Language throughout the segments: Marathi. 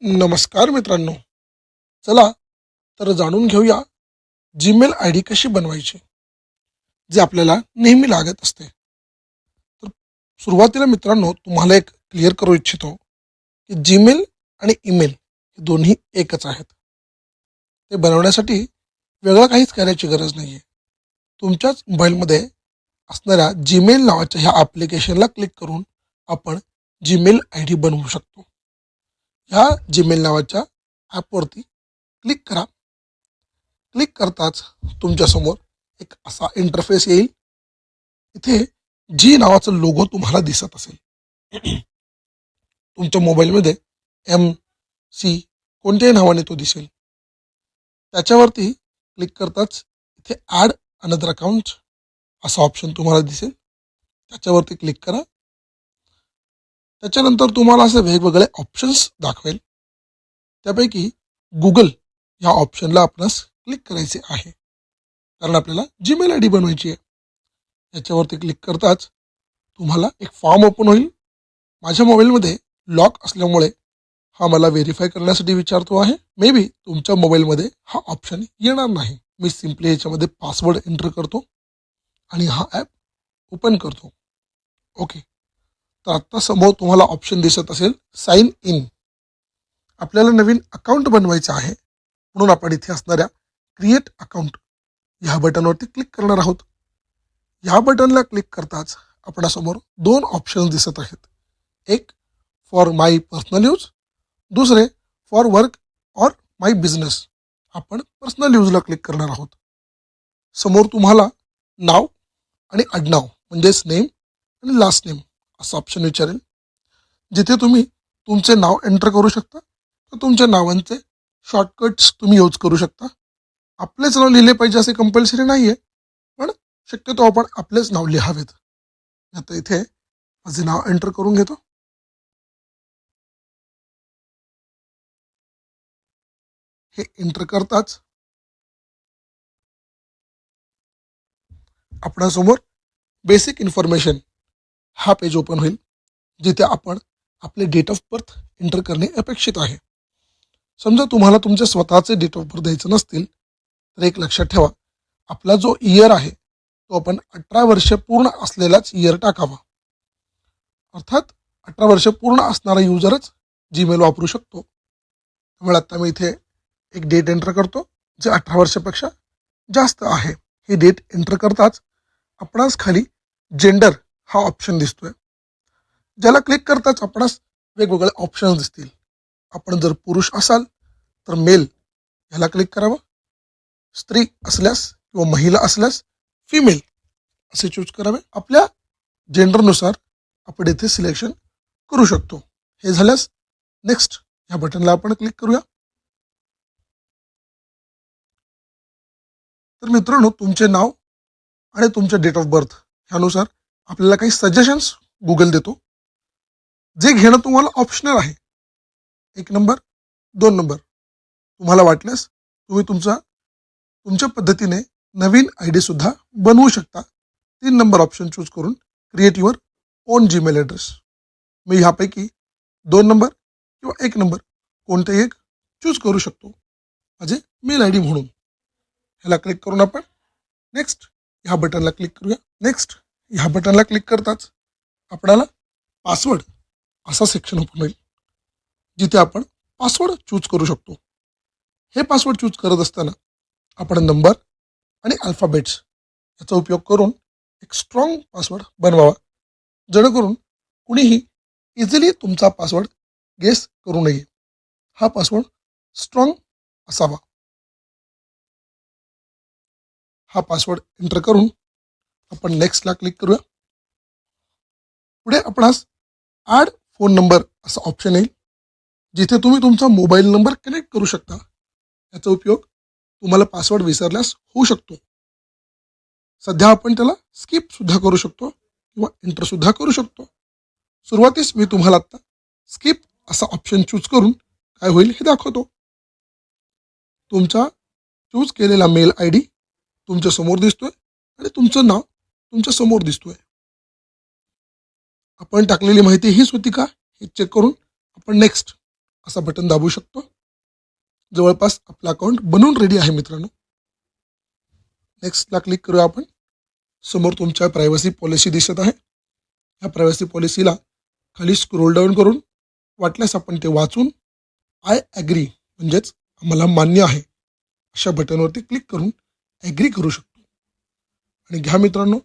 नमस्कार मित्रांनो. चला तर जाणून घेऊया जीमेल आय डी कशी बनवायची जे आपल्याला नेहमी लागत असते. तर सुरुवातीला मित्रांनो तुम्हाला एक क्लिअर करू इच्छितो की जीमेल आणि ईमेल हे दोन्ही एकच आहेत. ते बनवण्यासाठी वेगळं काहीच करायची गरज नाही आहे. तुमच्याच मोबाईलमध्ये असणाऱ्या जीमेल नावाच्या ह्या ॲप्लिकेशनला क्लिक करून आपण जीमेल आय डी बनवू शकतो. ह्या जीमेल नावाच्या ॲपवरती क्लिक करा. क्लिक करताच तुमच्यासमोर एक असा इंटरफेस येईल. इथे जी नावाचं लोगो तुम्हाला दिसत असेल तुमच्या मोबाईलमध्ये MC कोणत्याही नावाने तो दिसेल. त्याच्यावरती क्लिक करताच इथे ॲड अनदर अकाउंट असा ऑप्शन तुम्हाला दिसेल. त्याच्यावरती क्लिक करा. त्याच्यानंतर तुम्हाला असे वेगवेगळे ऑप्शन्स दाखवेल. त्यापैकी गुगल ह्या ऑप्शनला आपणास क्लिक करायचे आहे, कारण आपल्याला जीमेल आय डी बनवायची आहे. याच्यावरती क्लिक करताच तुम्हाला एक फॉर्म ओपन होईल. माझ्या मोबाईलमध्ये लॉक असल्यामुळे हा मला व्हेरीफाय करण्यासाठी विचारतो आहे. मे बी तुमच्या मोबाईलमध्ये हा ऑप्शन येणार नाही. मी सिम्पली याच्यामध्ये पासवर्ड एंटर करतो आणि हा ॲप ओपन करतो. ओके, तर आत्ता समोर तुम्हाला ऑप्शन दिसत असेल साइन इन. आपल्याला नवीन अकाउंट बनवायचं आहे, म्हणून आपण इथे असणाऱ्या क्रिएट अकाउंट ह्या बटनवरती क्लिक करणार आहोत. ह्या बटनला क्लिक करताच आपल्यासमोर दोन ऑप्शन्स दिसत आहेत. एक फॉर माय पर्सनल यूज, दुसरे for work or my business. आपण पर्सनल यूजला क्लिक करणार आहोत. समोर तुम्हाला नाव आणि आडनाव म्हणजेच नेम आणि लास्ट नेम असं ऑप्शन विचारेल, जिथे तुम्ही तुमचे नाव एंटर करू शकता. तर तुमच्या नावांचे शॉर्टकट्स तुम्ही यूज करू शकता. आपलेच नाव लिहिले पाहिजे असे कंपल्सरी नाही आहे, पण शक्यतो आपण आपलेच नाव लिहावेत. आता इथे माझे नाव एंटर करून घेतो. हे एंटर करताच आपणासमोर बेसिक इन्फॉर्मेशन हा पेज ओपन होईल, जिथे आपण आपले डेट ऑफ बर्थ एंटर करणे अपेक्षित आहे. समजा तुम्हाला तुमचे स्वतःचे डेट ऑफ बर्थ द्यायचे नसतील, तर एक लक्षात ठेवा, आपला जो इयर आहे तो आपण 18 वर्ष पूर्ण असलेलाच इयर टाकावा. अर्थात 18 वर्ष पूर्ण असणारा युजरच जीमेल वापरू शकतो. त्यामुळे आता मी इथे एक डेट एंटर करतो जे 18 वर्षापेक्षा जास्त आहे. ही डेट एंटर करताच आपणास खाली जेंडर हा ऑप्शन दिसतोय, ज्याला क्लिक करताच आपणास वेगवेगळे ऑप्शन्स दिसतील. आपण जर पुरुष असाल तर मेल ह्याला क्लिक करावं. स्त्री असल्यास किंवा महिला असल्यास फिमेल असे चूज करावे. आपल्या जेंडरनुसार आपण इथे सिलेक्शन करू शकतो. हे झाल्यास नेक्स्ट ह्या बटनला आपण क्लिक करूया. तर मित्रांनो, तुमचे नाव आणि तुमचे डेट ऑफ बर्थ ह्यानुसार आपल्याला काही सजेशन्स गुगल देतो, जे घेणं तुम्हाला ऑप्शनल आहे. 1 नंबर, 2 नंबर. तुम्हाला वाटल्यास तुम्ही तुमच्या पद्धतीने नवीन आय डी सुद्धा बनवू शकता. 3 नंबर ऑप्शन चूज करून create your own Gmail address. मी ह्यापैकी 2 नंबर किंवा 1 नंबर कोणतेही एक चूज करू शकतो माझे मेल आय डी म्हणून. ह्याला क्लिक करून आपण नेक्स्ट ह्या बटनला क्लिक करूया. नेक्स्ट ह्या बटनला क्लिक करताच आपल्याला पासवर्ड असा सेक्शन ओपन होईल, जिथे आपण पासवर्ड चूज करू शकतो. हे पासवर्ड चूज करत असताना आपण नंबर आणि अल्फाबेट्स याचा उपयोग करून एक स्ट्रॉंग पासवर्ड बनवावा, जेणेकरून कुणीही इझिली तुमचा पासवर्ड गेस करू नये. हा पासवर्ड स्ट्रॉंग असावा. हा पासवर्ड एंटर करून आपण नेक्स्टला क्लिक करूया. पुढे आपणास ॲड फोन नंबर असा ऑप्शन येईल, जिथे तुम्ही तुमचा मोबाईल नंबर कनेक्ट करू शकता. याचा उपयोग तुम्हाला पासवर्ड विसरल्यास होऊ शकतो. सध्या आपण त्याला स्किप सुद्धा करू शकतो किंवा एंटर सुद्धा करू शकतो. सुरुवातीस मी तुम्हाला आता स्किप असा ऑप्शन चूज करून काय होईल हे दाखवतो. तुमचा चूज केलेला मेल आय डी तुमच्या समोर दिसतोय आणि तुमचं नाव तुमच्या समोर दिसतोय. आपण टाकलेली माहिती हीच होती का हे चेक करून आपण नेक्स्ट असा बटन दाबू शकतो. जवळपास आपलं अकाउंट बनवून रेडी आहे मित्रांनो. नेक्स्टला क्लिक करूया आपण. समोर तुमच्या प्रायव्हसी पॉलिसी दिसत आहे. ह्या प्रायव्हसी पॉलिसीला खाली स्क्रोल डाऊन करून वाटल्यास आपण ते वाचून आय ॲग्री म्हणजेच आम्हाला मान्य आहे अशा बटनवरती क्लिक करून ॲग्री करू शकतो. आणि घ्या मित्रांनो,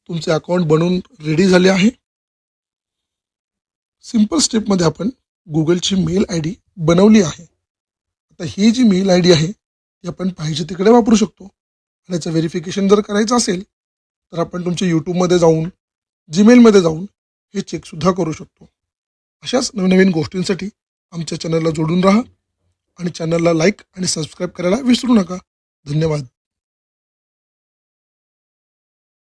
तुमचे अकाउंट बनवून रेडी झाले आहे. सिंपल स्टेपमध्ये आपण गुगलची मेल आय डी बनवली आहे. आता ही जी मेल आय डी आहे ती आपण पाहिजे तिकडे वापरू शकतो. आणि याचं व्हेरिफिकेशन जर करायचं असेल तर आपण तुमच्या यूट्यूबमध्ये जाऊन जीमेलमध्ये जाऊन हे चेकसुद्धा करू शकतो. अशाच नवनवीन गोष्टींसाठी आमच्या चॅनलला जोडून राहा आणि चॅनलला लाईक आणि सबस्क्राईब करायला विसरू नका. धन्यवाद.